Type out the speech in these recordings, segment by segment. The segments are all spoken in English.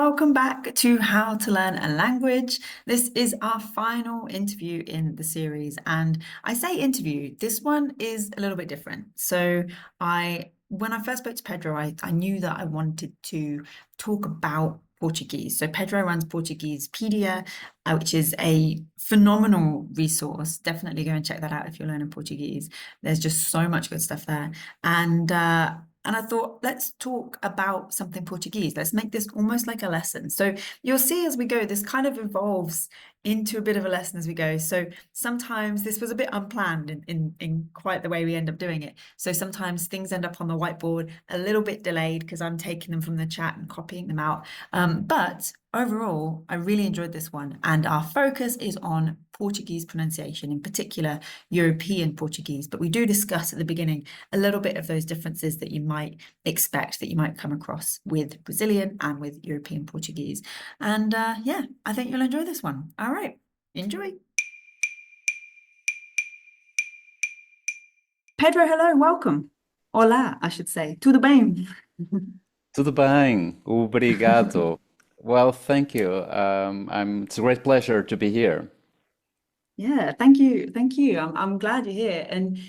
welcome back to How to Learn a Language. This is our final interview in the series, and I say interview, this one is a little bit different. When I first spoke to Pedro, I knew that I wanted to talk about Portuguese. So Pedro runs Portuguesepedia, which is a phenomenal resource. Definitely go and check that out if you're learning Portuguese. There's just so much good stuff there. And I thought, let's talk about something Portuguese. Let's make this almost like a lesson. So you'll see as we go, this kind of evolves into a bit of a lesson as we go. So sometimes this was a bit unplanned in quite the way we end up doing it. So sometimes things end up on the whiteboard a little bit delayed because I'm taking them from the chat and copying them out. But overall, I really enjoyed this one. And our focus is on Portuguese pronunciation, in particular European Portuguese. But we do discuss at the beginning a little bit of those differences that you might expect, that you might come across with Brazilian and with European Portuguese. And yeah, I think you'll enjoy this one. All right, enjoy. Pedro, hello, welcome. Olá, I should say. Tudo bem? Tudo bem, obrigado. Well, thank you. It's a great pleasure to be here. Yeah, thank you. Thank you. I'm glad you're here. And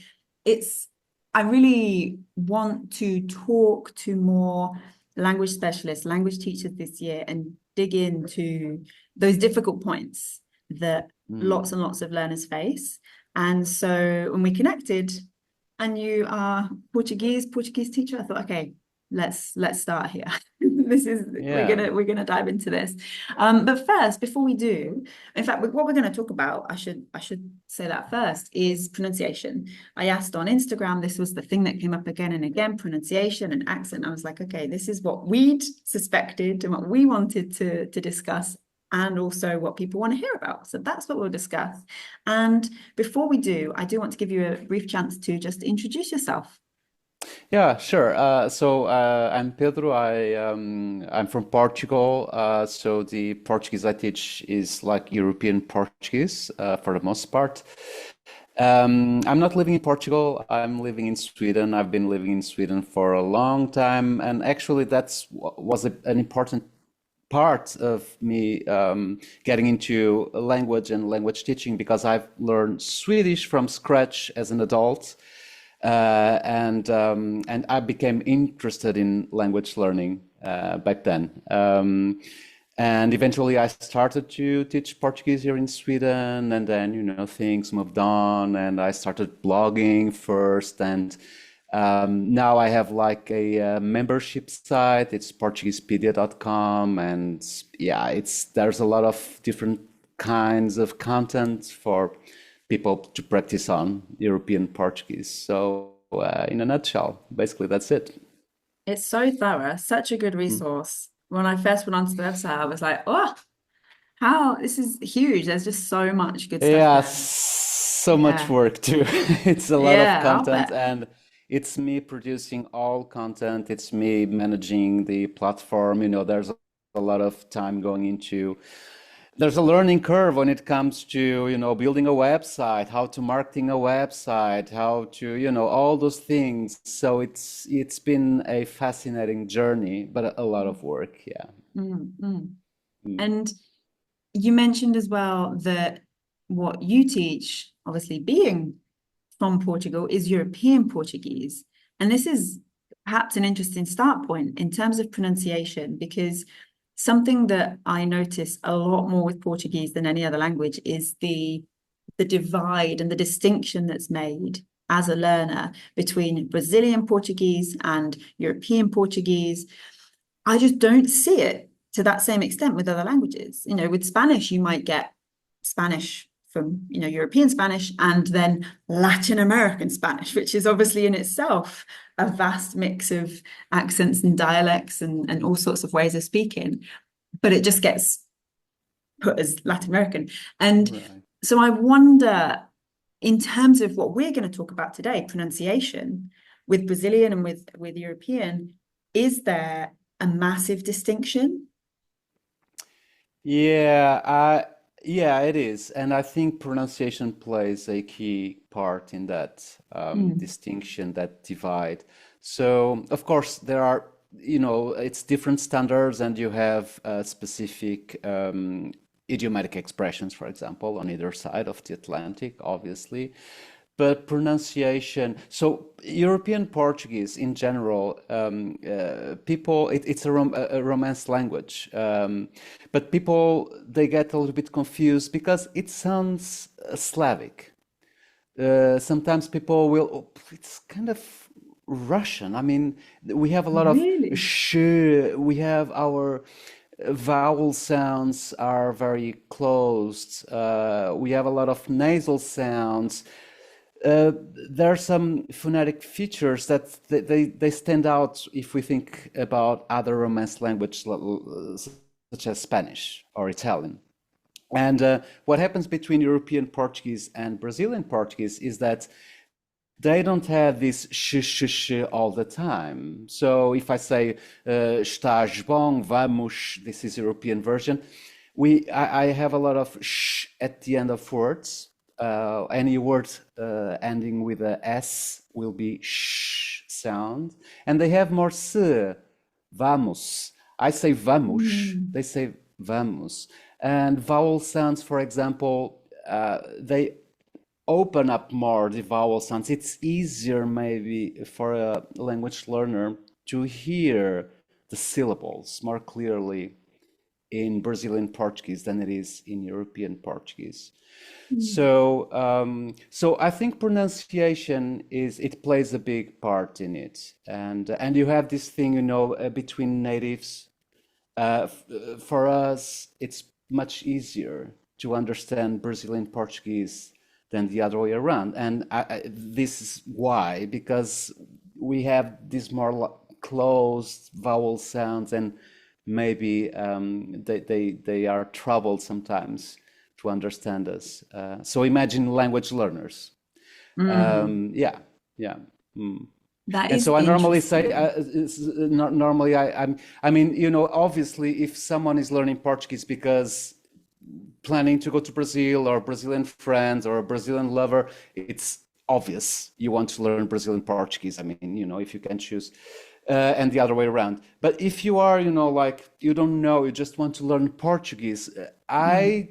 it's I really want to talk to more language specialists, language teachers this year and dig into those difficult points that lots Mm. and lots of learners face. And so when we connected and you are Portuguese teacher, I thought, okay, let's start here. This is Yeah, we're gonna dive into this. But first, before we do, in fact, what we're going to talk about, I should say that first, is pronunciation. I asked on Instagram, this was the thing that came up again and again, pronunciation and accent. I was like, okay, this is what we'd suspected and what we wanted to discuss, and also what people want to hear about. So that's what we'll discuss. And before we do, I do want to give you a brief chance to just introduce yourself. yeah, sure. I'm Pedro. I'm from Portugal. So the Portuguese I teach is like European Portuguese for the most part. I'm not living in Portugal. I'm living in Sweden. I've been living in Sweden for a long time, and actually, an important part of me getting into language and language teaching because I've learned Swedish from scratch as an adult, and I became interested in language learning back then. And eventually I started to teach Portuguese here in Sweden, and then, things moved on, and I started blogging first, and now I have like a membership site. It's Portuguesepedia.com, and yeah, there's a lot of different kinds of content for people to practice on European Portuguese. So, in a nutshell, basically that's it. It's so thorough, such a good Mm. resource. When I first went onto the website, I was like, oh, how this is huge. There's just so much good stuff Yeah, there. so much Yeah. work too. It's a lot of Yeah, I'll content, bet. and it's me producing all content. It's me managing the platform. There's a lot of time going into. There's a learning curve when it comes to, building a website, how to marketing a website, how to, all those things. So it's been a fascinating journey, but a lot of work. Yeah. Mm, mm. Mm. And you mentioned as well that what you teach, obviously being from Portugal, is European Portuguese. And this is perhaps an interesting start point in terms of pronunciation, because something that I notice a lot more with Portuguese than any other language is the divide and the distinction that's made as a learner between Brazilian Portuguese and European Portuguese. I just don't see it to that same extent with other languages. With Spanish, you might get Spanish from, European Spanish and then Latin American Spanish, which is obviously in itself a vast mix of accents and dialects and all sorts of ways of speaking, but it just gets put as Latin American. And Right. so I wonder, in terms of what we're going to talk about today, pronunciation with Brazilian and with European, is there a massive distinction? Yeah, yeah, it is. And I think pronunciation plays a key part in that Mm, distinction, that divide. So, of course, there are it's different standards, and you have specific idiomatic expressions, for example, on either side of the Atlantic, obviously. But pronunciation, so European Portuguese in general, people, it's a Romance language. But people, they get a little bit confused because it sounds Slavic. Sometimes people will, oh, it's kind of Russian. I mean, we have a lot of Really? sh, we have our vowel sounds are very closed. We have a lot of nasal sounds. Uh, there are some phonetic features that they stand out if we think about other Romance languages such as Spanish or Italian. And what happens between European Portuguese and Brazilian Portuguese is that they don't have this sh all the time. So if I say estás bom, vamos, this is European version, I have a lot of sh at the end of words. Any word ending with a S will be sh sound, and they have more s, vamos. I say vamos, Mm. they say vamos. And vowel sounds, for example, they open up more the vowel sounds. It's easier maybe for a language learner to hear the syllables more clearly in Brazilian Portuguese than it is in European Portuguese. Mm. So I think pronunciation it plays a big part in it, and you have this thing, between natives. For us, it's much easier to understand Brazilian Portuguese than the other way around, and this is why, because we have these more closed vowel sounds, and maybe they are troubled sometimes to understand us. So imagine language learners. Mm. Yeah, yeah. Mm. That And is so I normally say, interesting. normally I mean, obviously, if someone is learning Portuguese because planning to go to Brazil, or Brazilian friends, or a Brazilian lover, it's obvious you want to learn Brazilian Portuguese. I mean, if you can choose, and the other way around. But if you are, like you don't know, you just want to learn Portuguese, Mm. I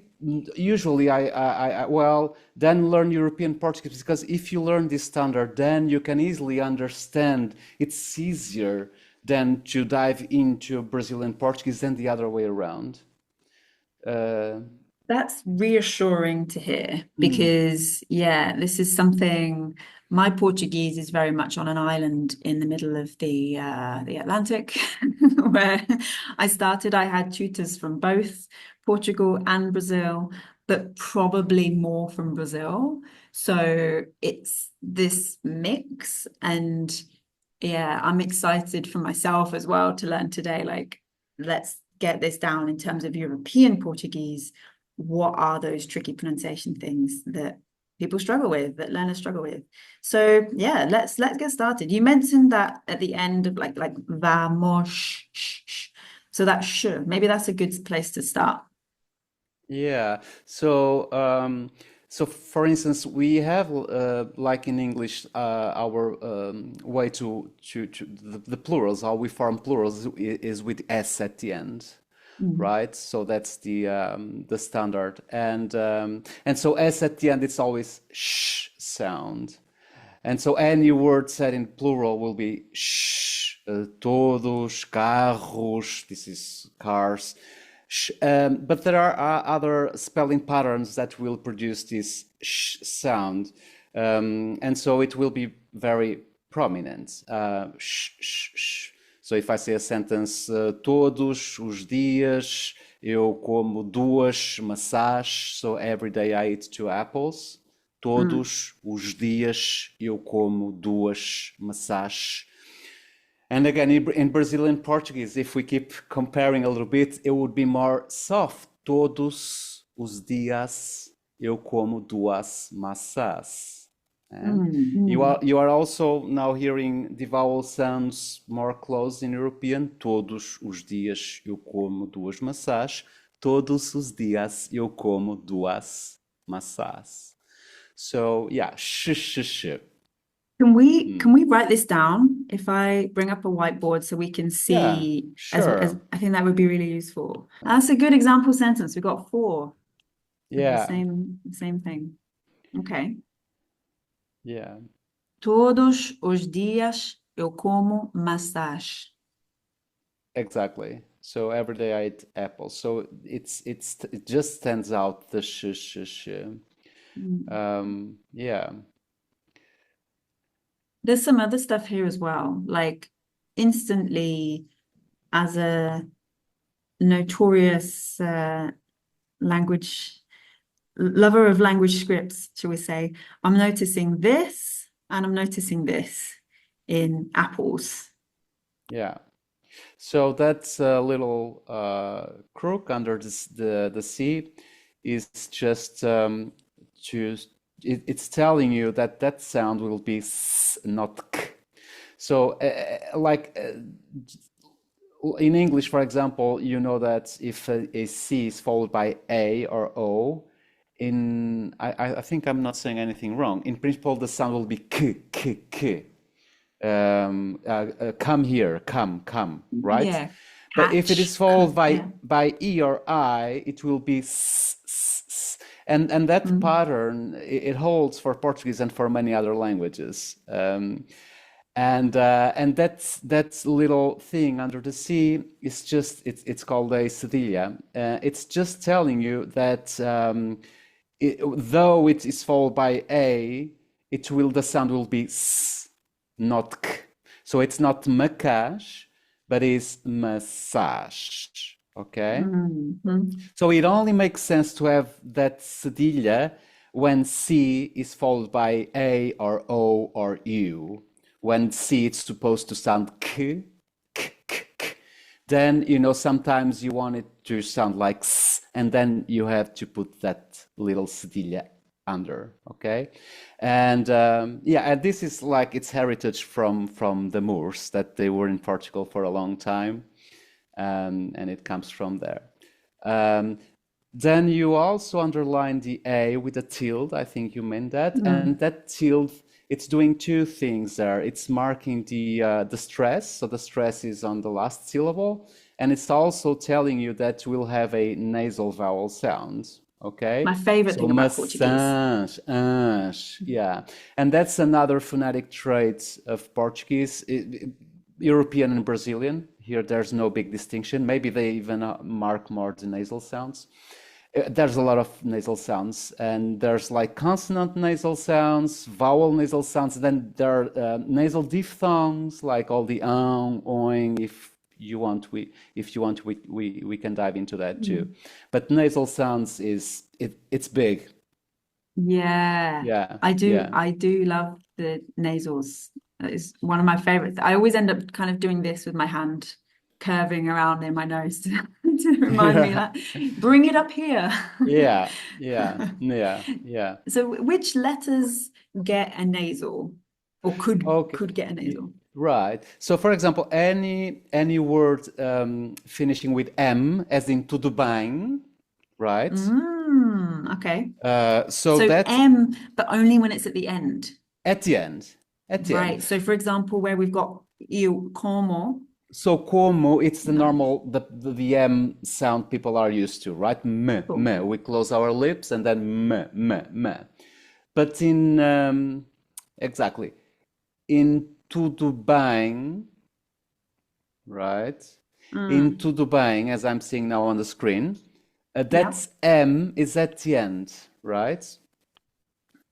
usually well, then learn European Portuguese, because if you learn this standard, then you can easily understand. It's easier than to dive into Brazilian Portuguese than the other way around. Uh, That's reassuring to hear mm, because, yeah, this is something. My Portuguese is very much on an island in the middle of the Atlantic, where I started. I had tutors from both Portugal and Brazil, but probably more from Brazil. So it's this mix, and yeah, I'm excited for myself as well to learn today. Like, let's get this down in terms of European Portuguese. What are those tricky pronunciation things that people struggle with, that learners struggle with? So yeah, let's get started. You mentioned that at the end of like vamos, so that should, maybe that's a good place to start. yeah. So for instance, we have, like in English, our way to the plurals, how we form plurals is with s at the end, Mm. right? So that's the standard, and so s at the end, it's always sh sound, and so any word said in plural will be sh. Todos, carros. This is cars. But there are other spelling patterns that will produce this sh sound, and so it will be very prominent. Sh, sh, sh. So if I say a sentence, todos os dias eu como duas maçãs, so every day I eat two apples. Mm. Todos os dias eu como duas maçãs. And again, in Brazilian Portuguese, if we keep comparing a little bit, it would be more soft. Todos os dias eu como duas maçãs. And Mm. you are Mm. you are also now hearing the vowel sounds more close in European. Todos os dias eu como duas maçãs. Todos os dias eu como duas maçãs. So yeah, sh sh sh. Can we write this down if I bring up a whiteboard so we can Yeah, see as sure. I think that would be really useful. That's a good example sentence. We got four with Yeah, the same thing. Okay. yeah, Todos os dias eu como maçãs. exactly. So every day I eat apples. So it just stands out the sh. Mm. Yeah, There's some other stuff here as well, like instantly as a notorious language lover of language scripts, shall we say, I'm noticing this and I'm noticing this in apples. yeah. So that's a little crook under the sea is just to it's telling you that that sound will be s, not k. So in English, for example, you know that if a C is followed by A or O, I think I'm not saying anything wrong. In principle, the sound will be k, k, k. Come here, come, right? Yeah, But if it is catch. followed Yeah. by E or I, it will be and that Mm. pattern it holds for Portuguese and for many other languages. And that's little thing under the sea is just it's called a cedilla. It's just telling you that though it is followed by a, the sound will be s, not k. So it's not macash, but it's massage. Okay. Mhm. So it only makes sense to have that cedilla when C is followed by A or O or U. When C it's supposed to sound k, k, k, k. Then, sometimes you want it to sound like S, and then you have to put that little cedilla under, okay? And yeah, and this is like its heritage from the Moors, that they were in Portugal for a long time, and it comes from there. Um, then you also underline the A with a tilde. I think you meant that. Mm. And that tilde, it's doing two things there. It's marking the stress. So the stress is on the last syllable. And it's also telling you that we'll have a nasal vowel sound. Okay? My favorite So thing about Portuguese. maçãs, ãs, yeah. And that's another phonetic trait of Portuguese. European and Brazilian. Here, there's no big distinction. Maybe they even mark more the nasal sounds. There's a lot of nasal sounds, and there's like consonant nasal sounds, vowel nasal sounds. Then there are nasal diphthongs, like all the oing. If you want, we can dive into that too. Mm. But nasal sounds it's big. Yeah, Yeah, I do. yeah. I do love the nasals. That is one of my favorites. I always end up kind of doing this with my hand, curving around in my nose to remind me Yeah, that bring it up here. yeah, yeah, yeah, yeah. So which letters get a nasal or Okay, could get a nasal? right. So, for example, any word finishing with M, as in tudo bem, right? Okay. So So that's M, but only when it's at the end. at the end. At the end. Right. So for example, where we've got eu como, So como, it's the no, normal the M sound people are used to, right? M, cool. m. We close our lips and then m. But in exactly in tudo bem, right? In Mm, tudo bem, as I'm seeing now on the screen, yeah. that's M is at the end, right?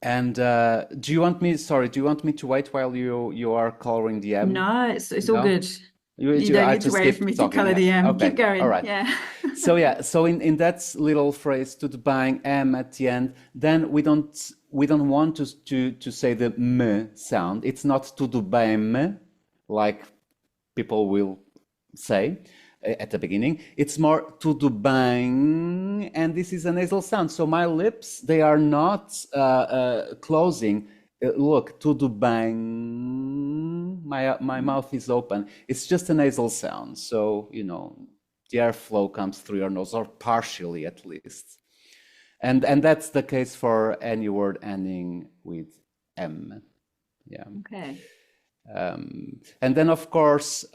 And do you want me to wait while you are coloring the M? No, it's all No? good. You don't I need to just wait for keep me to talking, color yeah. the M. Keep Okay, all going. right. Yeah. So yeah, so in that little phrase to the bang M at the end, then we don't want to say the M sound. It's not to the bem like people will say at the beginning. It's more to the bang, and this is a nasal sound. So my lips, they are not closing. Look, to the bang. My mouth is open. It's just a nasal sound. So the airflow comes through your nose, or partially at least. And that's the case for any word ending with M. Yeah. Okay. And then, of course,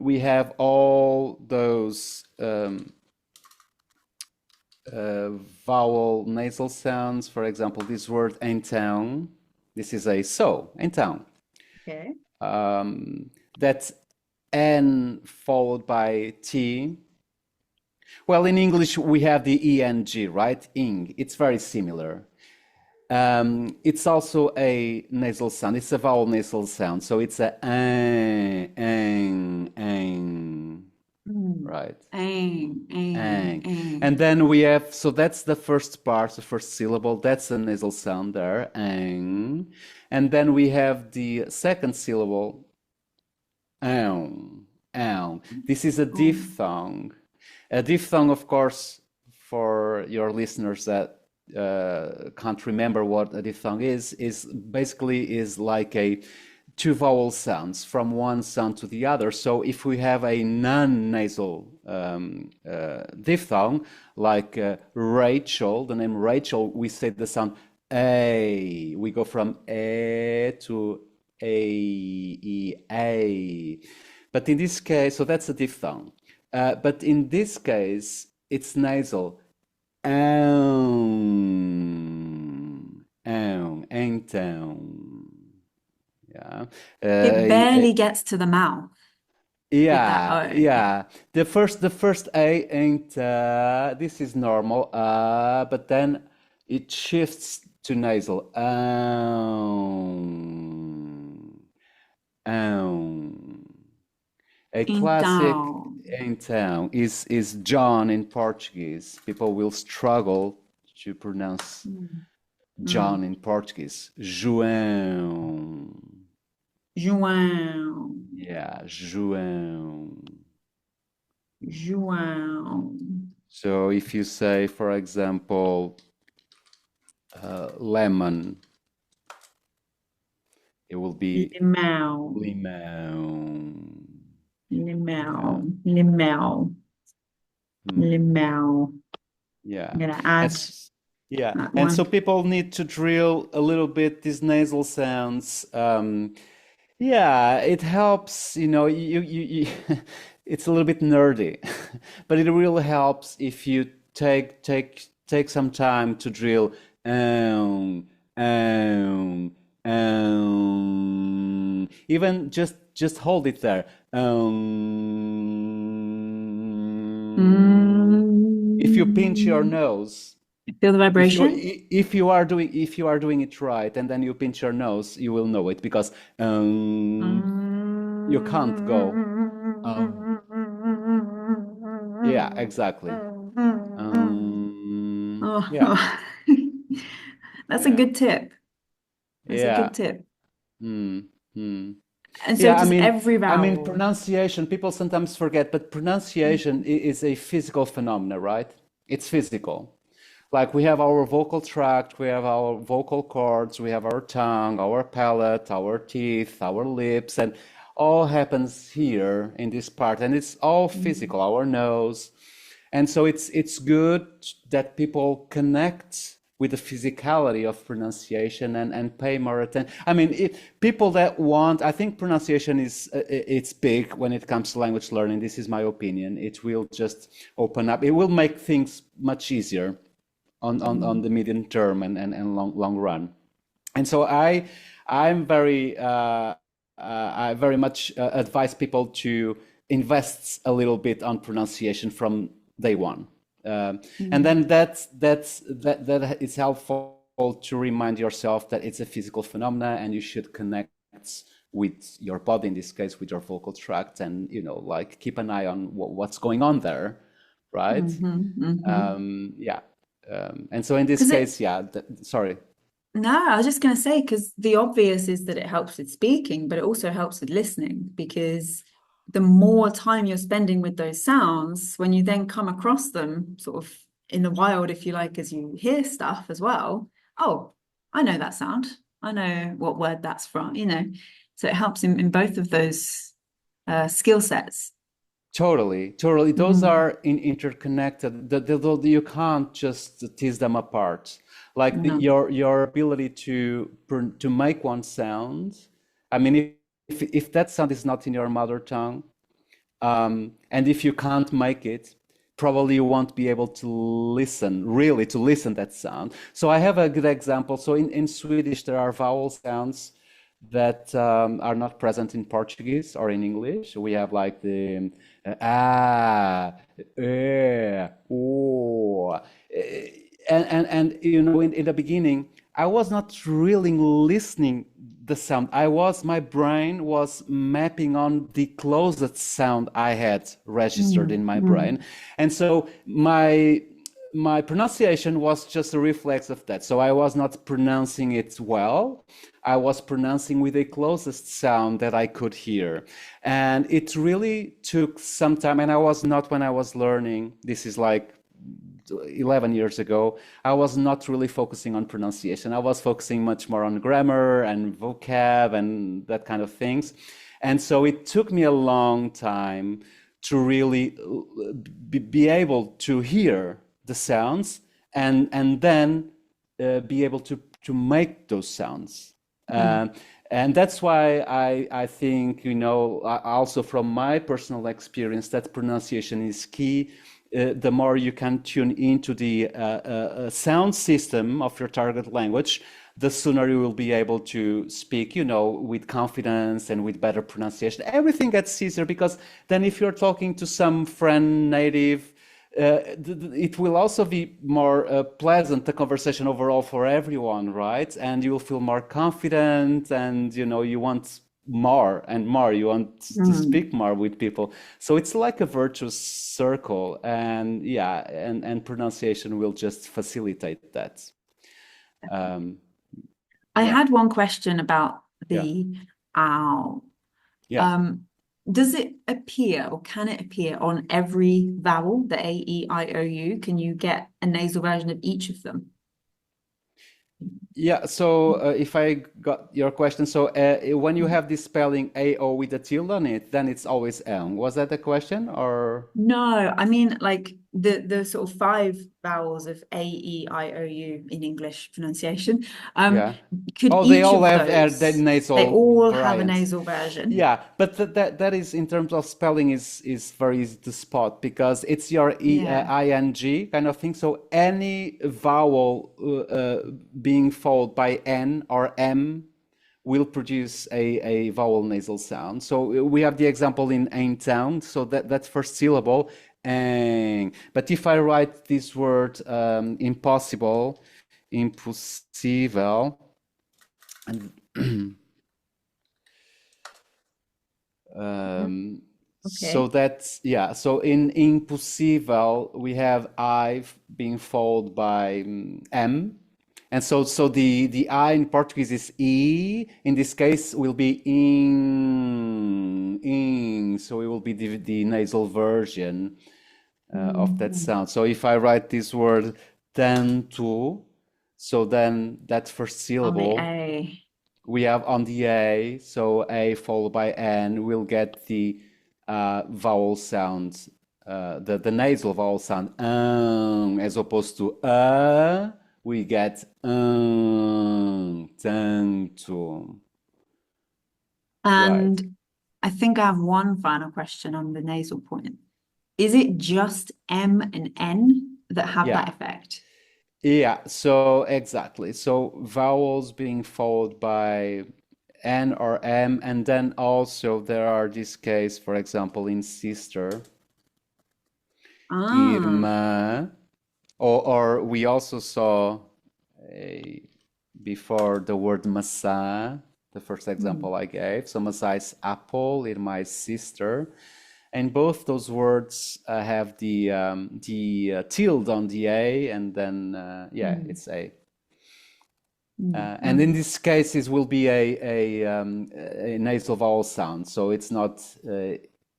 we have all those vowel nasal sounds. For example, this word então. This is a so, então. Okay. That's N followed by T. Well, in English, we have the ENG, right? Ing. It's very similar. It's also a nasal sound. It's a vowel nasal sound. So it's a ang, Mm. right? Ang. Ang. And then we have, so that's the first part, the first syllable. That's a nasal sound there, ang. And then we have the second syllable, ang. This is a diphthong. A diphthong, of course, for your listeners that can't remember what a diphthong is basically is like a two vowel sounds from one sound to the other. So if we have a non-nasal diphthong, like Rachel, the name Rachel, we say the sound a. We go from a to a. But in this case, so that's a diphthong. But in this case, it's nasal. Então. Yeah. It barely gets to the mouth with that Yeah, O. yeah. The first A ain't this is normal, but then it shifts to nasal. A classic Então. então is John in Portuguese. People will struggle to pronounce John in Portuguese. João. João. Yeah, João. João. So if you say, for example, lemon, it will be Limão. limão. Limão. Limão. Limão. Yeah. I'm gonna add Yeah. that And so one. people need to drill a little bit these nasal sounds. Yeah, it helps, you it's a little bit nerdy, but it really helps if you take some time to drill um, even just hold it there. If you pinch your nose, Feel the if you vibration? if you are doing it right, and then you pinch your nose, you will know it because you can't go. Yeah, exactly. Yeah, Oh, that's a yeah, good tip. That's a yeah. good tip. Hmm. Hmm. And so Yeah, does every I mean, vowel. pronunciation, people sometimes forget, but pronunciation is a physical phenomena, right? It's physical. Like we have our vocal tract, we have our vocal cords, we have our tongue, our palate, our teeth, our lips, and all happens here in this part, and it's all physical, our nose. And so it's good that people connect with the physicality of pronunciation and pay more attention. I mean, people that want, I think pronunciation is it's big when it comes to language learning. This is my opinion. It will just open up. It will make things much easier on the medium term and long run. And so I'm very I very much advise people to invest a little bit on pronunciation from day one. And then that is helpful to remind yourself that it's a physical phenomena and you should connect with your body, in this case with your vocal tract, and like keep an eye on what's going on there, right? Yeah. And so in this Because case, yeah, sorry. no, I was just going to say, because the obvious is that it helps with speaking, but it also helps with listening, because the more time you're spending with those sounds, when you then come across them sort of in the wild, if you like, as you hear stuff as well, oh, I know that sound. I know what word that's from, So it helps in both of those skill sets. Totally, totally. Those Mm, are interconnected. You can't just tease them apart. Like no. your ability to make one sound. I mean, if that sound is not in your mother tongue, and if you can't make it, probably you won't be able to listen, really to listen that sound. So I have a good example. So in Swedish, there are vowel sounds that are not present in Portuguese or in English. We have like the oh, and you know, in the beginning, I was not really listening the sound. My brain was mapping on the closest sound I had registered in Mm, my brain, mm, and so my pronunciation was just a reflex of that. So I was not pronouncing it well. I was pronouncing with the closest sound that I could hear. And it really took some time. And I was not, when I was learning, this is like 11 years ago, I was not really focusing on pronunciation. I was focusing much more on grammar and vocab and that kind of things. And so it took me a long time to really be able to hear the sounds and then be able to make those sounds. mm, Um, and that's why I think, you know, also from my personal experience, that pronunciation is key. The more you can tune into the sound system of your target language, the sooner you will be able to speak, you know, with confidence and with better pronunciation. Everything gets easier because then if you're talking to some friend native, it will also be more pleasant, the conversation overall for everyone, right? And you will feel more confident and, you know, you want more and more. You want to mm. speak more with people. So it's like a virtuous circle. And yeah, and pronunciation will just facilitate that. Um, I yeah, had one question about yeah, the ow. yeah. Um, does it appear or can it appear on every vowel, the A, E, I, O, U? Can you get a nasal version of each of them? Yeah, so if I got your question, so when you have this spelling AO with a tilde on it, then it's always M. Was that the question or? No, I mean like the sort of five vowels of A, E, I, O, U in English pronunciation. Yeah. Could Oh, they each all of have their those, they nasal all have a variants. nasal version? Yeah, but that is in terms of spelling is very easy to spot because it's your Yeah. ing kind of thing. So any vowel being followed by n or m will produce a vowel nasal sound. So we have the example in ein sound. So that first syllable, ang. But if I write this word impossible, impossível, and Mhm. so Okay. that's yeah. So in impossível we have I being followed by M, and so the I in Portuguese is E. In this case, will be in. So it will be the nasal version of that Mhm. sound. So if I write this word tanto, so then that first On the syllable A. we have on the A, so A followed by N, we'll get the vowel sound, the nasal vowel sound, as opposed to we get tanto, right? And I think I have one final question on the nasal point. Is it just M and N that have Yeah, that effect? yeah, so exactly. So vowels being followed by N or M, and then also there are this case, for example, in sister, Ah. irmã. Or we also saw a, before the word maçã, the first Hmm. example I gave. So maçã is apple, irmã is sister. And both those words have the tilde on the A, and then, yeah, Mm, it's A. mm, And in mm, this case, it will be a nasal vowel sound. So it's not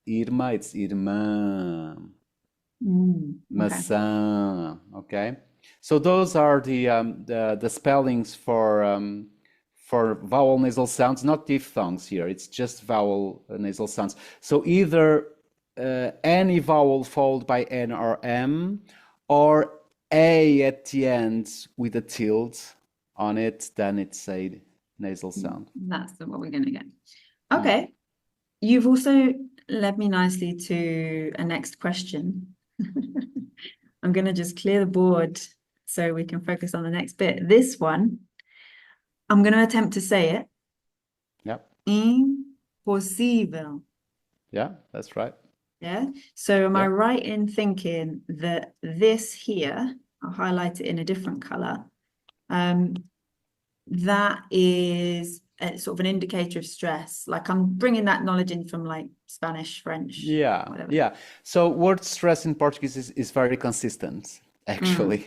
irmã, it's irmã. okay. Maçã, okay? So those are the spellings for vowel nasal sounds, not diphthongs here. It's just vowel nasal sounds. So either any vowel followed by N or M, or A at the end with a tilde on it, then it's a nasal sound. That's what we're going to get. Mm. Okay. You've also led me nicely to a next question. I'm going to just clear the board so we can focus on the next bit. This one, I'm going to attempt to say it. Yeah, Impossível. yeah, that's right. Yeah. So am I Yeah. right in thinking that this here, I'll highlight it in a different color, that is a, sort of an indicator of stress. Like I'm bringing that knowledge in from like Spanish, French, Yeah, whatever. yeah. So word stress in Portuguese is very consistent, actually.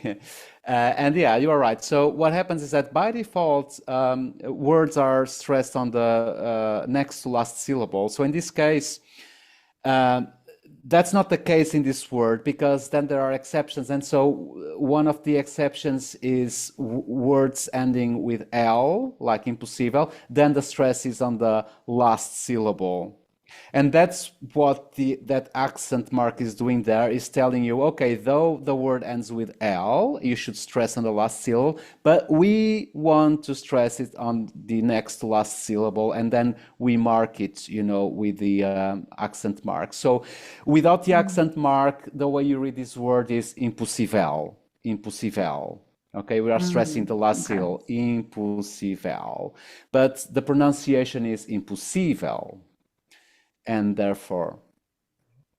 And yeah, you are right. So what happens is that by default, words are stressed on the next to last syllable. So in this case, um, that's not the case in this word because then there are exceptions. And so one of the exceptions is words ending with L, like impossível. Then the stress is on the last syllable. And that's what that accent mark is doing there, is telling you, okay, though the word ends with L, you should stress on the last syllable, but we want to stress it on the next to last syllable, and then we mark it, with the accent mark. So without the accent mark, the way you read this word is impossível, impossível. Okay, we are stressing the last Okay. syllable, impossível. But the pronunciation is impossível, and therefore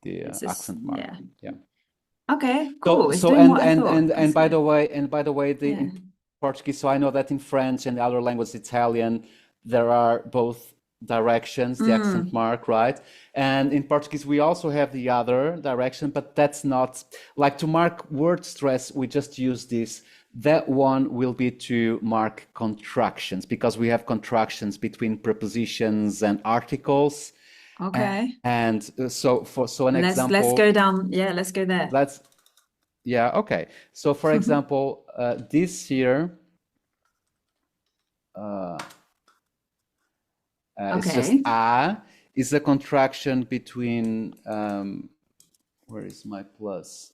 the It's just, accent mark. yeah. Yeah. Okay, So cool. It's so doing what I thought. and That's by good. the way, Yeah. in Portuguese, so I know that in French and other languages, Italian, there are both directions, the accent mark, right? And in Portuguese, we also have the other direction, but that's not like to mark word stress. We just use this. That one will be to mark contractions because we have contractions between prepositions and articles. Okay. And so an Let's example, go down. Yeah, let's go there. let's yeah, okay. So for example, this here it's just Okay. a is a contraction between where is my plus?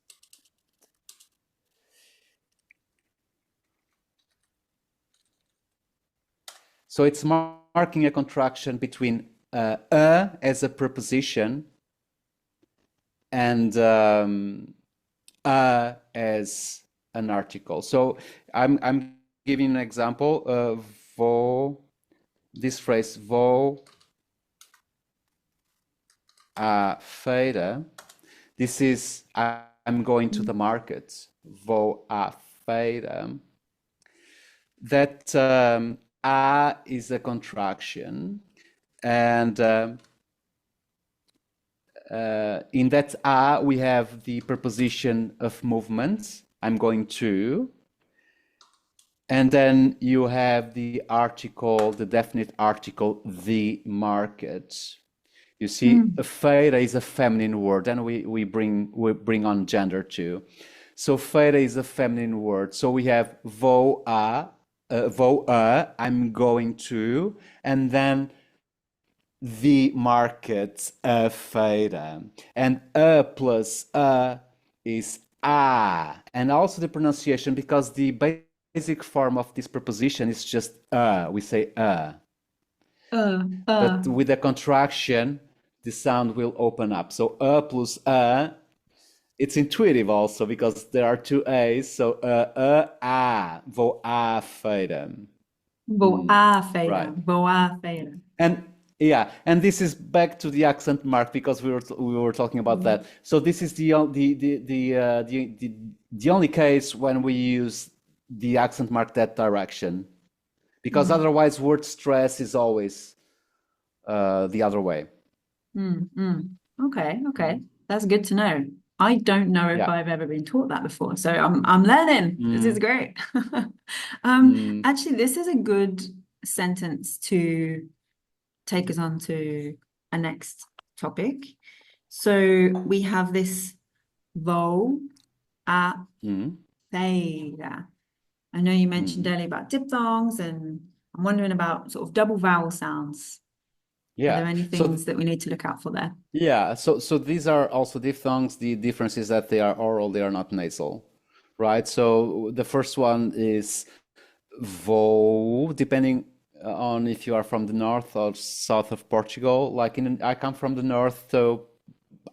So it's marking a contraction between as a preposition and as an article. So I'm giving an example of this phrase vou à feira. This is I'm going to the market. Vou à feira. That a is a contraction, and in that a we have the preposition of movement. I'm going to. And then you have the article, the definite article, the market. You see, feira is a feminine word, and we bring on gender too. So feira is a feminine word. So we have vou a, I'm going to, and then the market, a feira, and a plus a is a, and also the pronunciation because the basic form of this preposition is just we say but with a contraction the sound will open up, so plus it's intuitive also because there are two a's, so vou à feira. Vou à feira. Right. Vou à feira. And yeah, and this is back to the accent mark because we were talking about that. So this is the only case when we use the accent mark that direction, because otherwise word stress is always the other way. Okay. That's good to know. I don't know if Yeah. I've ever been taught that before, so I'm learning. This is great. Actually, this is a good sentence to take us on to a next topic. So we have this vou à feira. I know you mentioned earlier about diphthongs, and I'm wondering about sort of double vowel sounds. Are there Yeah. any So things that we need to look out for there? yeah, so these are also diphthongs. The difference is that they are oral, they are not nasal, right? So the first one is vou, depending on if you are from the north or south of Portugal. I come from the north, so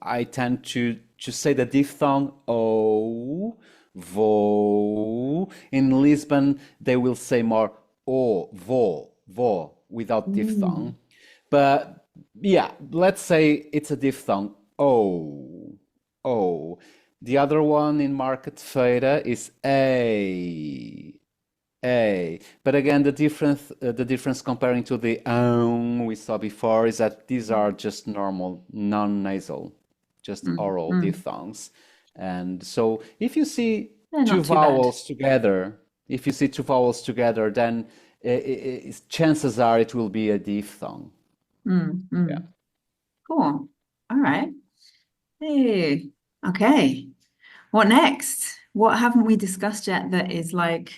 I tend to say the diphthong o, vou. In Lisbon, they will say more o, vo, without Mm. diphthong. But yeah, let's say it's a diphthong o, o. The other one in market feira is a. But again, the difference comparing to the we saw before is that these are just normal, non-nasal, just Mm. oral Mm. diphthongs. And so if you see They're two not too bad. vowels together, then chances are it will be a diphthong. Mm. Yeah. Mm. Cool. All right. Hey. Okay. What next? What haven't we discussed yet that is like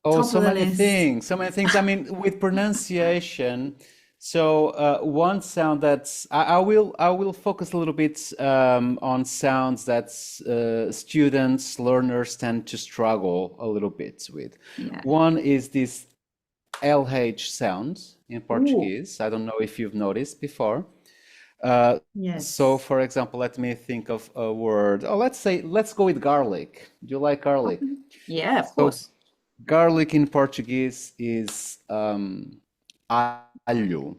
Oh, top of so the many list? things, so many things. I mean, with pronunciation, so one sound I will focus a little bit on sounds that students, learners tend to struggle a little bit with. Yeah. One is this LH sound in Oh, Portuguese. I don't know if you've noticed before. Uh, so, yes. for example, let me think of a word. Oh, let's go with garlic. Do you like garlic? Okay. Yeah, of So course. garlic in Portuguese is alho.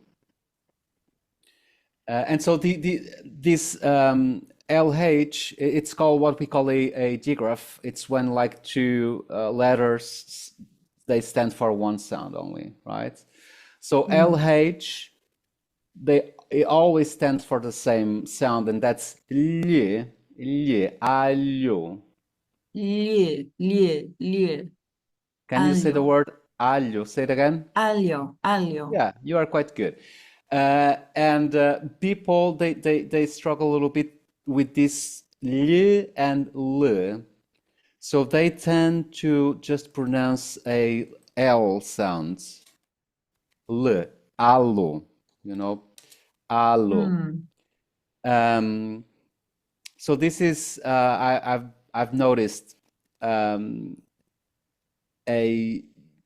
And so this LH, it's called what we call a digraph. It's when like two letters, they stand for one sound only, right? So Mm. LH, it always stands for the same sound, and that's lhe, alho. Lie. Can you say the Alho. word alho? Say it again. Alho. Yeah, you are quite good. And people they struggle a little bit with this l and l, so they tend to just pronounce a l sound, l, alo, you know, alo. Mm. Um, so this is I've noticed um, a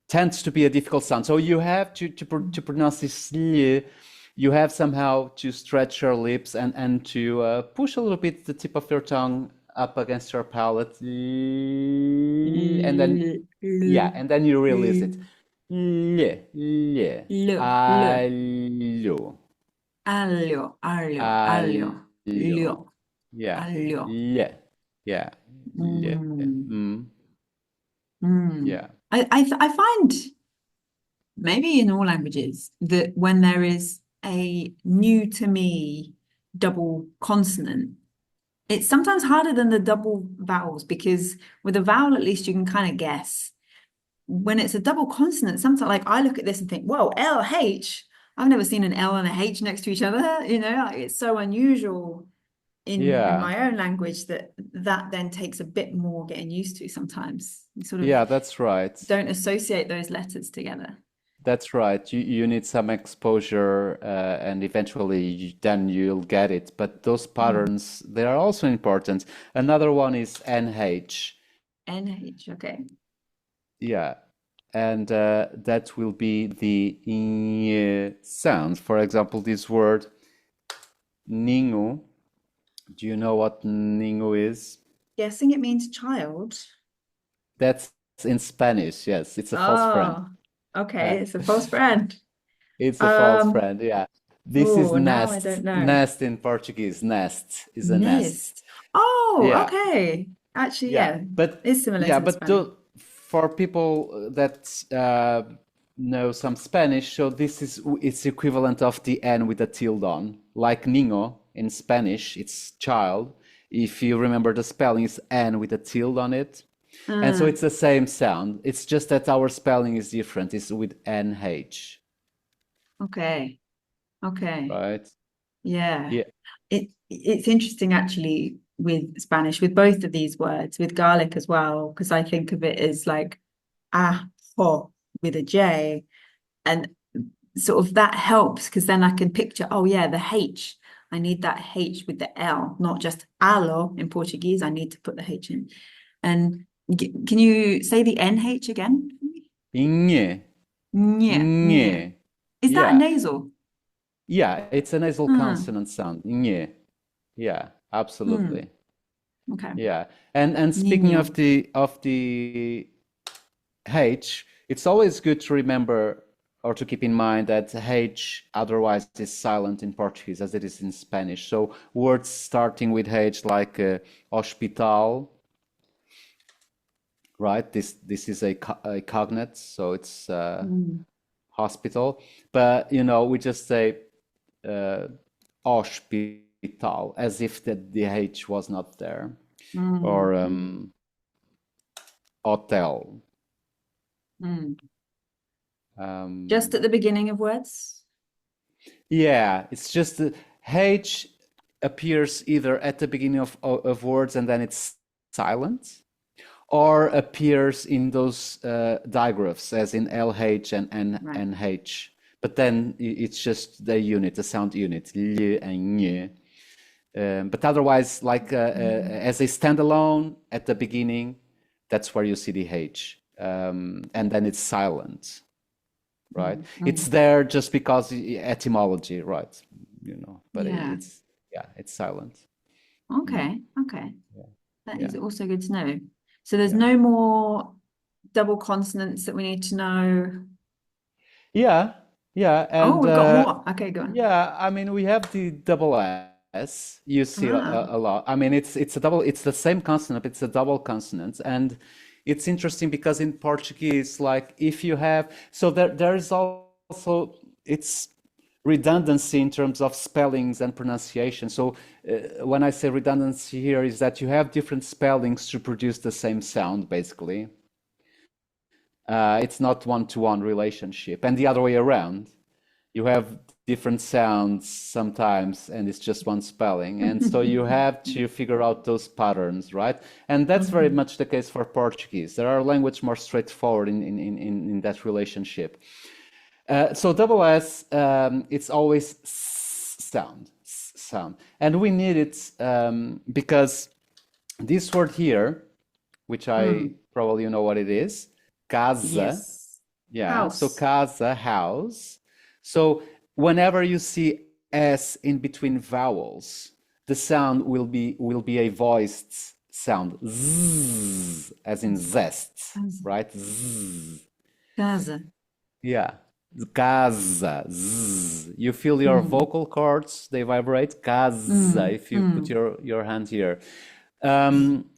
tends to be a difficult sound. So you have to pronounce this l. You have somehow to stretch your lips and to push a little bit the tip of your tongue up against your palate, and then yeah, and then you release it. L, l, L. alho, alho. Lio. Yeah, Alio. l, yeah, l, Mm. mm, Mm. yeah. I find maybe in all languages that when there is a new to me double consonant, it's sometimes harder than the double vowels because with a vowel at least you can kind of guess. When it's a double consonant, sometimes like I look at this and think, whoa, LH. I've never seen an L and a H next to each other. Like, it's so unusual in Yeah, my own language that then takes a bit more getting used to sometimes. You sort of yeah, that's right. don't associate those letters together. That's right. You need some exposure, and eventually then you'll get it. But those Mm. patterns, they are also important. Another one is NH. NH, okay. Yeah. And that will be the ing sound. For example, this word ninho. Do you know what ninho is? Guessing it means child. That's in Spanish. Yes, it's a false friend. Oh, okay. Yeah. It's a false friend. It's a false Um, friend, yeah. This is oh, now I nest. don't know. Nest in Portuguese. Nest is a nest. Nest. Oh, Yeah, okay. Actually, yeah. yeah, But it's similar yeah, to the but Spanish. for people that know some Spanish, so this is it's equivalent of the N with a tilde on. Like niño in Spanish, it's child. If you remember the spelling, it's N with a tilde on it. And so Mm, it's the same sound. It's just that our spelling is different. It's with NH, okay. Okay. right? Yeah. Yeah. It's interesting actually with Spanish, with both of these words, with garlic as well, because I think of it as like ajo with a J. And sort of that helps because then I can picture, oh yeah, the H. I need that H with the L, not just allo in Portuguese. I need to put the H in. And can you say the NH again? Inhe, Yeah, yeah. inhe. Is that a Yeah, nasal? yeah, it's a nasal Hmm. consonant sound. Inhe. Yeah, Hmm. absolutely. Okay. Yeah. And speaking Niño. of the H, it's always good to remember or to keep in mind that H otherwise is silent in Portuguese as it is in Spanish. So words starting with H like hospital, right? This is a cognate, so it's Mm. hospital. But we just say uh, hospital as if the H was not there, Mm. or hotel. Mm. Just Um, at the beginning of words? yeah, it's just the H appears either at the beginning of words and then it's silent, or appears in those digraphs as in LH and Right. NH. But then it's just the unit, the sound unit, L and N. But otherwise, like Mm. as a standalone at the beginning, that's where you see the H. And then it's silent, right? Mm. It's Mm. there just because etymology, right? But Yeah. it's silent. Mm, Okay. Okay. That is yeah. also good to know. So there's Yeah. no more double consonants that we need to know. Yeah, yeah, Oh, and we've got more. Okay, go on. yeah, I mean we have the double S. You see Ah. a lot. I mean it's a double. It's the same consonant. It's a double consonant, and it's interesting because in Portuguese, like if you have, so there's also it's redundancy in terms of spellings and pronunciation. So when I say redundancy here, is that you have different spellings to produce the same sound, basically. It's not one-to-one relationship, and the other way around. You have different sounds sometimes, and it's just one spelling, and so you have to figure out those patterns, right? And that's very Mhm. much the case for Portuguese. There are languages more straightforward in that relationship. So double S, it's always sound, and we need it because this word here, which I Mm. probably you know what it is, casa. Yes. Yeah, so House. casa, house. So whenever you see S in between vowels, the sound will be a voiced sound, zzz, as in zest, Casa. right? Zzz. Casa. Yeah, casa, zzz. You feel your Mm. vocal cords, they vibrate, casa, Mm. if you put Mm. your hand here. Um,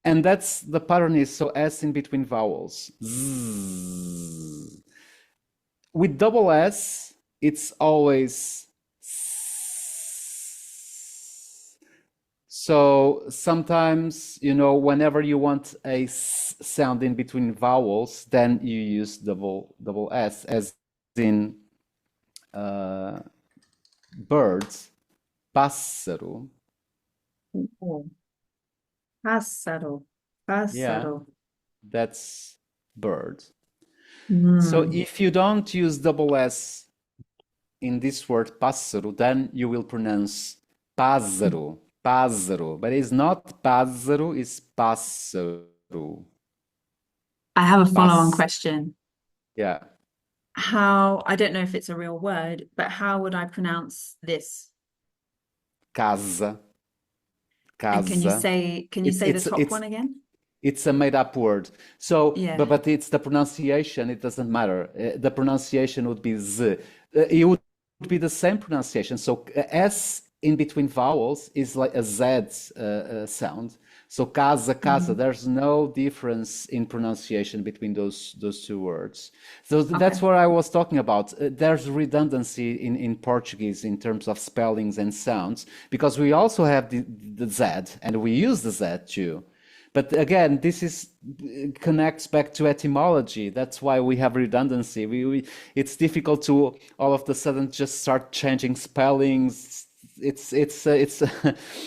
and that's the pattern is so S in between vowels. Zzz. With double S, it's always so sometimes, whenever you want a sound in between vowels, then you use double S, as in uh, birds, pássaro. Oh. Pássaro. Yeah, Pássaro. that's bird. So Mm. if you don't use double S in this word pássaro, then you will pronounce pássaro, pássaro. But it's not pássaro, it's pássaro. I have a follow-on Pás. question. Yeah, How, I don't know if it's a real word, but how would I pronounce this? casa, And casa. can you It's say the it's top it's one again? it's a made-up word. So, but Yeah. but it's the pronunciation. It doesn't matter. The pronunciation would be z. It would be the same pronunciation. So S in between vowels is like a Z sound. So casa, casa. Mhm. There's no difference in pronunciation between those two words. So that's Okay. what I was talking about. There's redundancy in Portuguese in terms of spellings and sounds because we also have the Z and we use the Z too. But again, this is connects back to etymology. That's why we have redundancy. It's difficult to all of a sudden just start changing spellings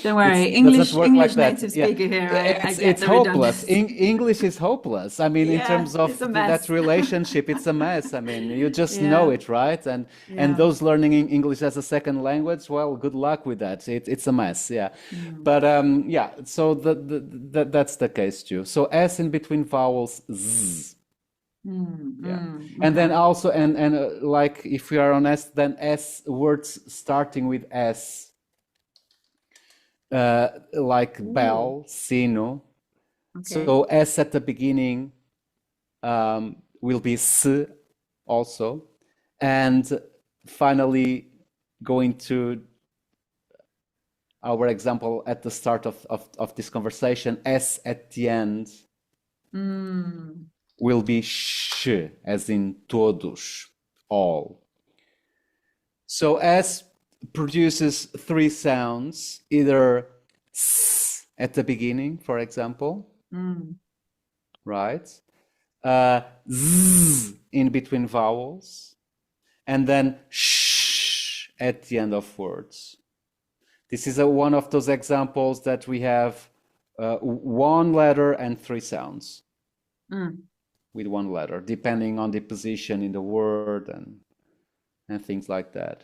Don't worry, it doesn't work like English that. native Yeah, speaker here. I get it's the hopeless. redundancy. English is hopeless. I mean, in Yeah, terms of it's a that mess. relationship, it's a mess. I mean, you just know Yeah, it, right? And yeah. those learning English as a second language, well, good luck with that. It's a mess. Yeah, Mm. but yeah. So that's the case too. So S in between vowels, Z. Yeah. And then Okay. also, like if we are on S, then S words starting with S, like Ooh, bell, sino. okay. So S at the beginning will be S also. And finally, going to our example at the start of this conversation, S at the end Mm. will be sh, as in todos, all. So S produces three sounds, either S at the beginning, for example, Mm. right? Z in between vowels, and then sh at the end of words. This is one of those examples that we have one letter and three sounds Mm. with one letter, depending on the position in the word and things like that.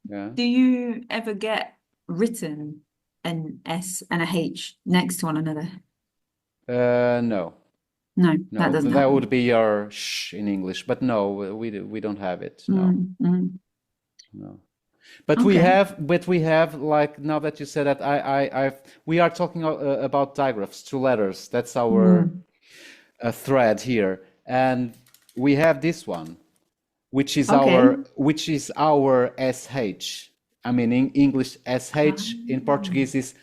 Yeah. Do you ever get written an S and a H next to one another? No, No, that no, doesn't that would happen. be your sh in English, but no, we don't have it. No, Mm. no. Okay. But we have like now that you said that we are talking about digraphs, two letters. That's our Mm. thread here, and we have this one, Okay. which is our sh. I mean, in English, sh in Ah. Portuguese is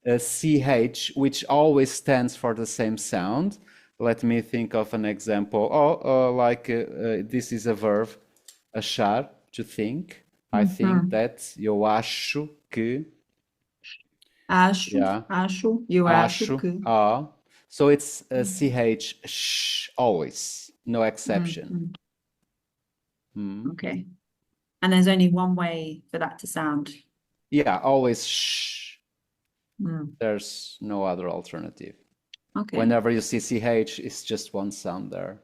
ch, which always stands for the same sound. Let me think of an example. This is a verb, achar, to think. I think Uhum. that eu acho que, Acho, yeah, eu acho acho, que. so it's ch, sh, always, no Mm, exception. mm. Hmm. Okay. And there's only one way for that to sound. Yeah, always sh. Mm. There's no other alternative. Okay. Whenever you see ch, it's just one sound there.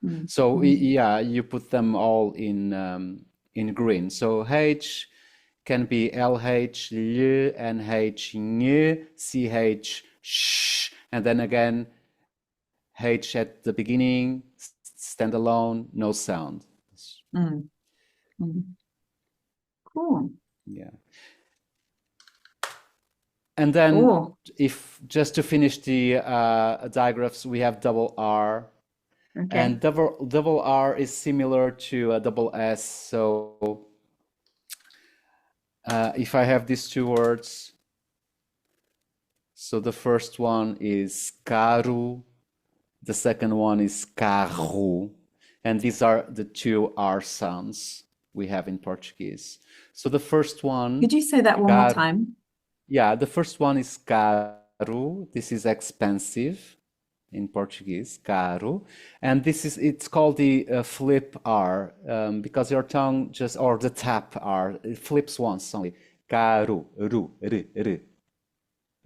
Mm, So mm. yeah, you put them all in green. So H can be LH, L, NH, N, CH, sh, and then again H at the beginning, standalone, no sound. Mm, mm. Cool. Yeah. And then Oh, if just to finish the digraphs, we have double R. okay. And double R is similar to a double S. So if I have these two words, so the first one is caro, the second one is carro, and these are the two R sounds we have in Portuguese. So the first one, Could you say that one more car, time? yeah, the first one is caro. This is expensive in Portuguese, caro, and it's called the flip R because your tongue just or the tap R it flips once only. Caro, ru, r.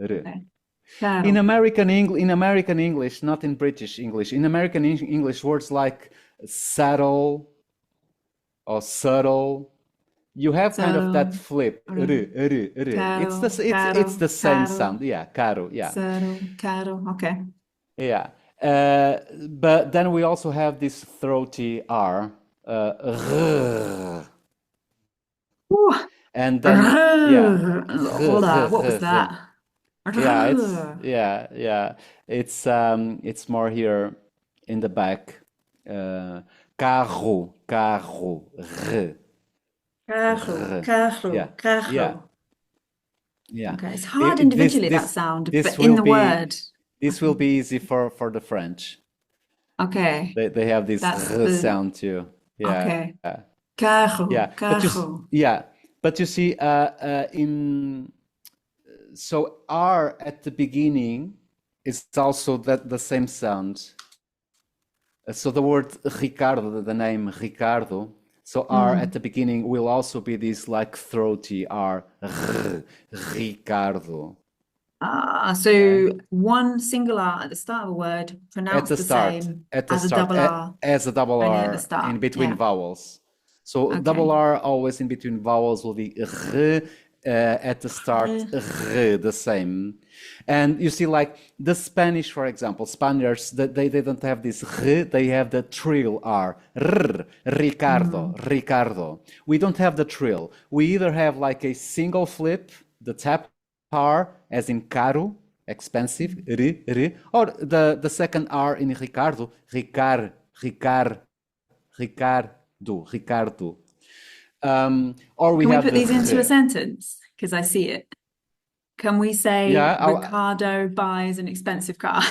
Okay. Caro. In American English, not in British English. In American English, words like saddle or subtle, you have kind of that Subtle. flip. R, R. r. Caro. It's Caro. the same Caro. sound. Yeah, caro. Yeah. Subtle. Caro. Okay. Yeah. But then we also have this throaty R, r. Ooh. And then, yeah, Hold on. What was r. that? Yeah, yeah. It's more here in the back. Carro, carro, r, Carro, r. Yeah, carro, yeah, carro. yeah. Okay, it's hard individually, that sound, This but in will the word. be easy for the French. Okay, They have this that's r the sound too. Yeah, okay. Carro, yeah. carro. But you see, in so R at the beginning is also the same sound. So the word Ricardo, the name Ricardo, So R at the beginning will also be this like throaty R. Ricardo. So one single R at the start of a word, At pronounced the the start, same at the as a start, double R, as a double only at the R start. in between Yeah. vowels. So double Okay. R always in between vowels will be at the start, the same. And you see, like the Spanish, for example, Spaniards, they don't have this they have the trill R. Ricardo, Ricardo. We don't have the trill. We either have like a single flip, the tap R, as in caro, expensive, or the second R in Ricardo, Ricardo. Or we Can we have put the these into a sentence? Because I see it. Can we say yeah, Ricardo buys an expensive car?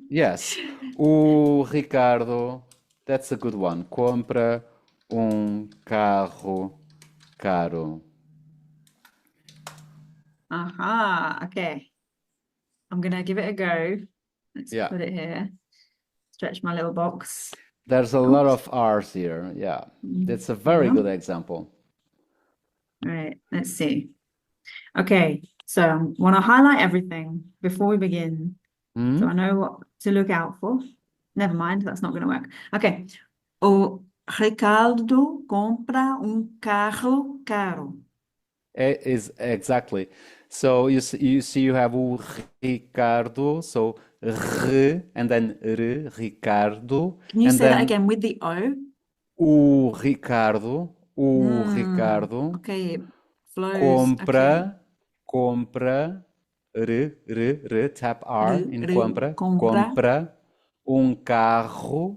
yes. O Ricardo, that's a good one. Compra carro caro. Aha, okay. I'm gonna give it a go. Let's Yeah. put it here. Stretch my little box. There's a lot Oops. of R's here. Yeah. That's a Hang very good on. example. All right, let's see. Okay, so I want to highlight everything before we begin, so I know what to look out for. Never mind, that's not going to work. Okay. O Ricardo compra carro caro. Is exactly. So you see you have o Ricardo, so and then Ricardo, Can you and say that then again with the O? o Ricardo Okay, it flows. Okay. compra, compra, tap R in compra, Compra. compra carro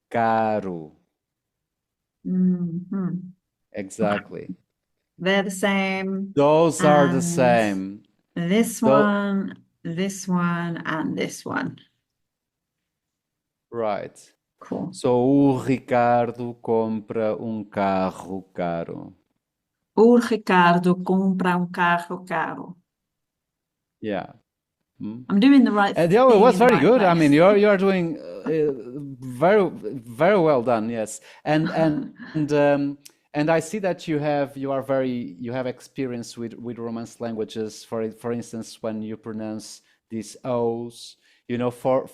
caro. Mhm. Okay. Exactly. They're the same. Those are the And same. this one, and this one. Right. Cool. So o Ricardo compra carro caro. O Ricardo compra carro caro. Yeah. I'm doing the right And yeah, it thing was in the very right good. I mean, place. you're doing very well done. Yes, and I see that you have experience with Romance languages. For instance, when you pronounce these O's,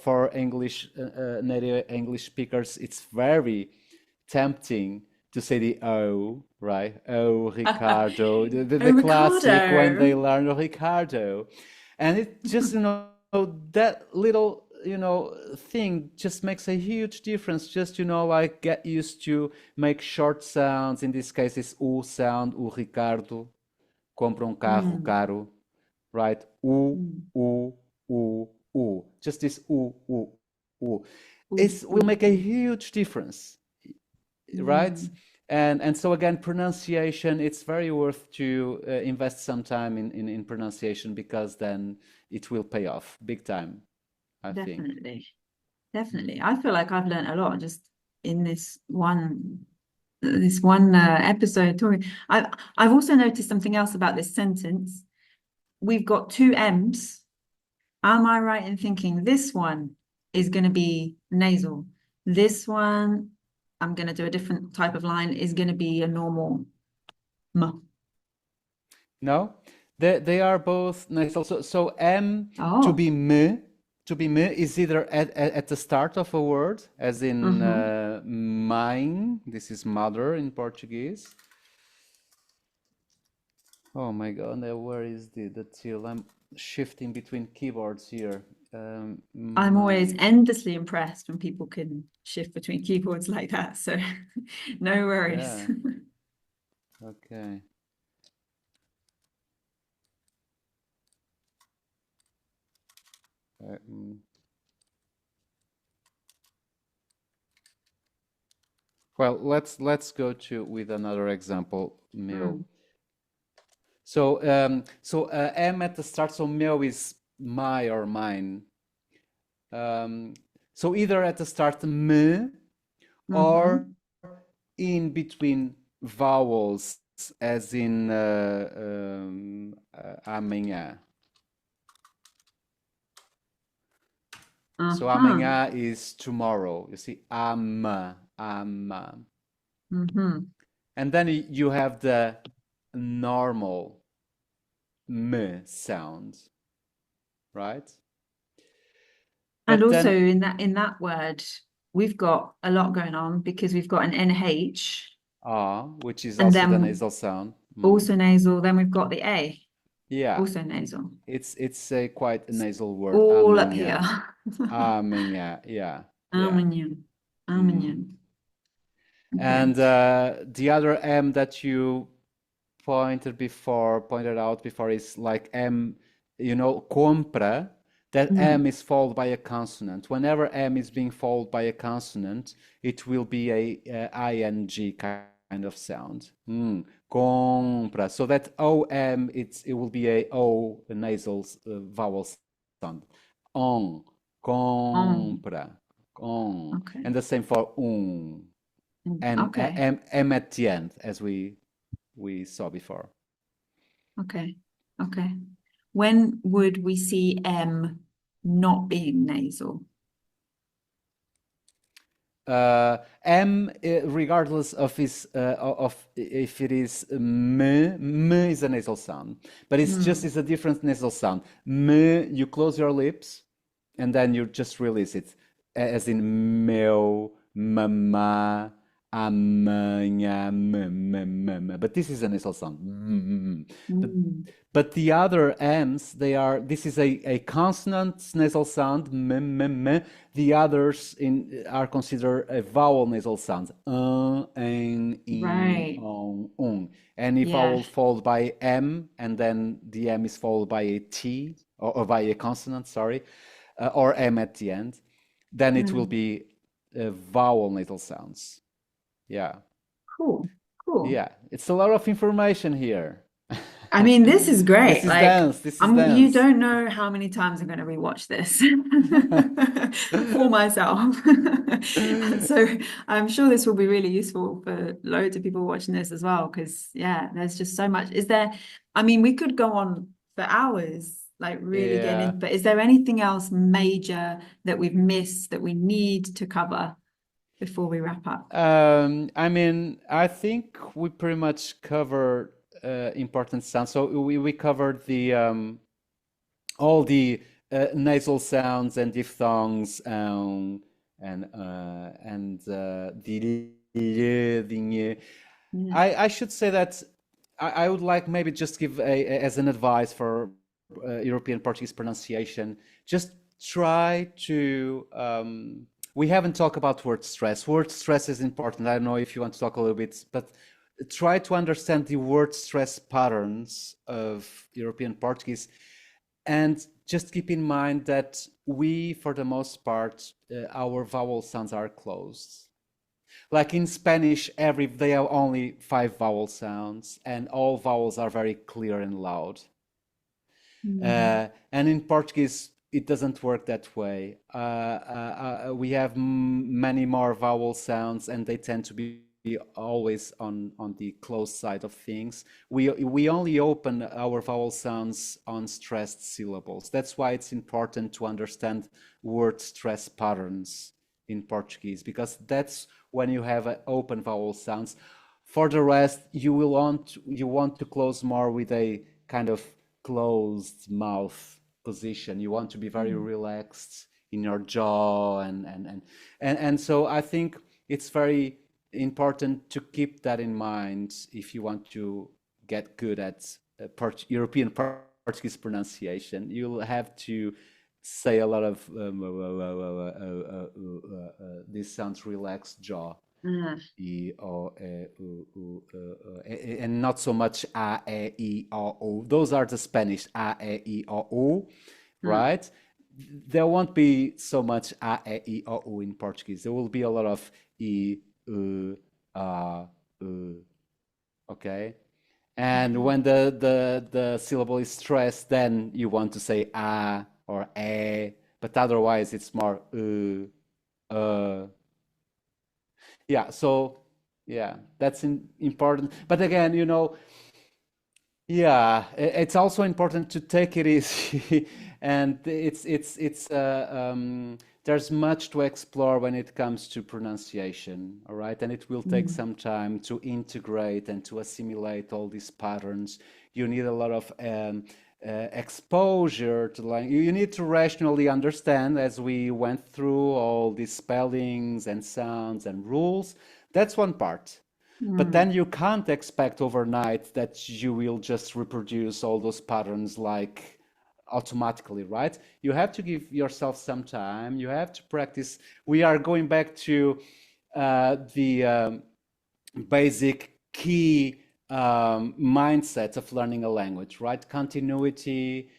for English native English speakers, it's very tempting to say the O, right? Oh, Ricardo, Oh, the classic when Ricardo. they learn Ricardo, and it just that little thing just makes a huge difference. Just like get used to make short sounds. In this case, it's U sound. O Ricardo compra carro Mm. caro, right? U Mm. U U U. Just this U. Ooh, It will ooh, make a ooh. huge difference, right? Mm. And so again, pronunciation, it's very worth to invest some time in pronunciation, because then it will pay off big time, I think. Definitely. Definitely. I feel like I've learned a lot just in this one episode talking. I've also noticed something else about this sentence. We've got two M's. Am I right in thinking this one is going to be nasal? This one, I'm going to do a different type of line, is going to be a normal M. No, they are both nasal. So M Oh. to be me is either at the start of a word, as in mine. This is mother in Portuguese. Oh my God, now where is the till? I'm shifting between keyboards here. I'm always Mine. endlessly impressed when people can shift between keyboards like that. So no worries. Yeah. Okay. Uh, mm. Well, let's go to with another example, meu. Mm. So M at the start, so meu is my or mine. So either at the start me, or Mhm. in between vowels, as in amanhã. So Uh-huh. amanhã is tomorrow. You see, ama. Mm-hmm. And then you have the normal m sound, right? And But also then in that word, we've got a lot going on because we've got an NH which is and also the then nasal sound. also nasal, then we've got the A, Yeah, also nasal. it's a quite a nasal word. All up here. Amanhã. Amanhã. Yeah, yeah. Armenian. Mm. Armenian. Okay. And the other M that you pointed out before is like M, compra. That M Mm. is followed by a consonant. Whenever M is being followed by a consonant, it will be a ing kind of sound. Compra. So that OM, it will be a nasal vowel sound. On, Um, compra, on. okay. And the same for and Okay. M at the end, as we saw before. Okay. Okay. When would we see M not being nasal? M, regardless of if it is m is a nasal sound, but Mm. it's a different nasal sound. M, you close your lips, and then you just release it, as in meu, mamá, amanhã, But this is a nasal sound. But Mm. but the other M's, this is a consonant nasal sound, The others are considered a vowel nasal sounds, en, in, Right. on, un. Any Yeah. vowel followed by M, and then the M is followed by a T, or by a consonant, sorry, or M at the end, then it will Mm. be vowel nasal sounds. Yeah, Cool. Cool. yeah, it's a lot of information here. I mean, this is This great. is Like, dance. This is you dance. don't know how many times I'm going to rewatch this for myself. So I'm sure this will be really useful for loads of people watching this as well, because yeah, there's just so much. I mean, we could go on for hours, like really getting Yeah. in, but is there anything else major that we've missed that we need to cover before we wrap up? I mean, I think we pretty much covered important sounds. So we covered the all the nasal sounds and diphthongs, the the nye. Yeah. I should say that I would like maybe just give as an advice for European Portuguese pronunciation. Just try to. We haven't talked about word stress. Word stress is important. I don't know if you want to talk a little bit, but try to understand the word stress patterns of European Portuguese, and just keep in mind that we, for the most part, our vowel sounds are closed. Like in Spanish, they have only 5 vowel sounds, and all vowels are very clear and loud. Mm. And in Portuguese, it doesn't work that way. We have many more vowel sounds, and they tend to be always on the close side of things. We only open our vowel sounds on stressed syllables. That's why it's important to understand word stress patterns in Portuguese, because that's when you have open vowel sounds. For the rest, you want to close more with a kind of closed mouth position. You want to be very Mm. relaxed in your jaw, and so I think it's very important to keep that in mind if you want to get good at European Portuguese pronunciation. You'll have to say a lot of this sounds relaxed jaw. Ah. E, O, E, U, and not so much A, E, I, O, U. Those are the Spanish A, E, I, O, U, Ah. right? There won't be so much A, E, I, O, U in Portuguese. There will be a lot of I, A, okay? And when the syllable is stressed, then you want to say A or E, but otherwise it's more yeah, so yeah, that's important. But again, yeah, it's also important to take it easy, and it's there's much to explore when it comes to pronunciation, all right? And it will take Mm. some time to integrate and to assimilate all these patterns. You need a lot of exposure to language. You need to rationally understand, as we went through all these spellings and sounds and rules. That's one part. But Mm. then you can't expect overnight that you will just reproduce all those patterns like automatically, right? You have to give yourself some time. You have to practice. We are going back to the basic key mindset of learning a language, right? Continuity,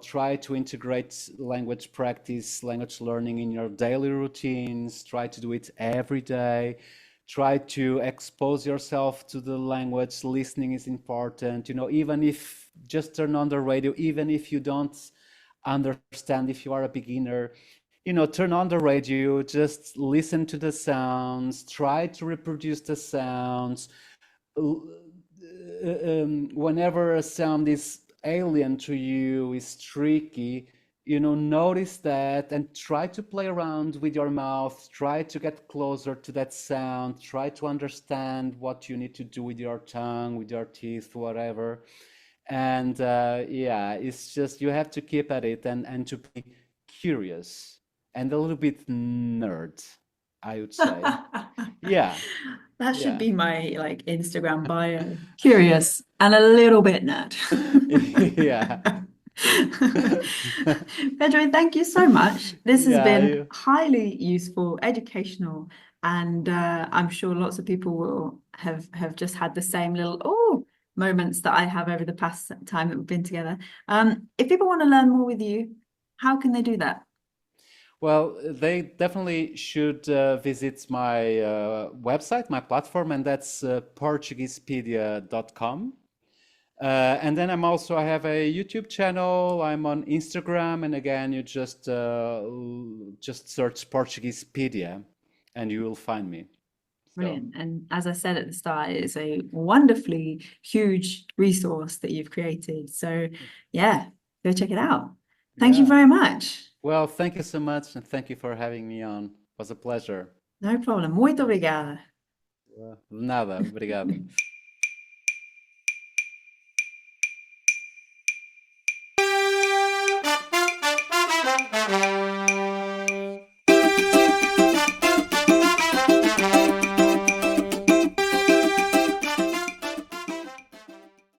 try to integrate language practice, language learning in your daily routines, try to do it every day. Try to expose yourself to the language. Listening is important. Even if just turn on the radio, even if you don't understand, if you are a beginner, turn on the radio, just listen to the sounds, try to reproduce the sounds. Whenever a sound is alien to you, is tricky, notice that and try to play around with your mouth, try to get closer to that sound, try to understand what you need to do with your tongue, with your teeth, whatever. And yeah, it's just you have to keep at it and to be curious and a little bit nerd, I would say. Yeah, That should yeah. be my like Instagram bio. Curious and a little bit nerd. Yeah. Pedro, thank you so much. This has Yeah, been highly useful, educational, and I'm sure lots of people will have just had the same little moments that I have over the past time that we've been together. If people want to learn more with you, how can they do that? well, they definitely should visit my website, my platform, and that's Portuguesepedia.com. And then I have a YouTube channel. I'm on Instagram, and again, you just search Portuguesepedia, and you will find me. So Brilliant. And as I said at the start, it's a wonderfully huge resource that you've created. So, yeah, go check it out. Thank you yeah. very much. Well, thank you so much, and thank you for having me on. It was a pleasure. No problem. Muito obrigada. Nada, obrigado.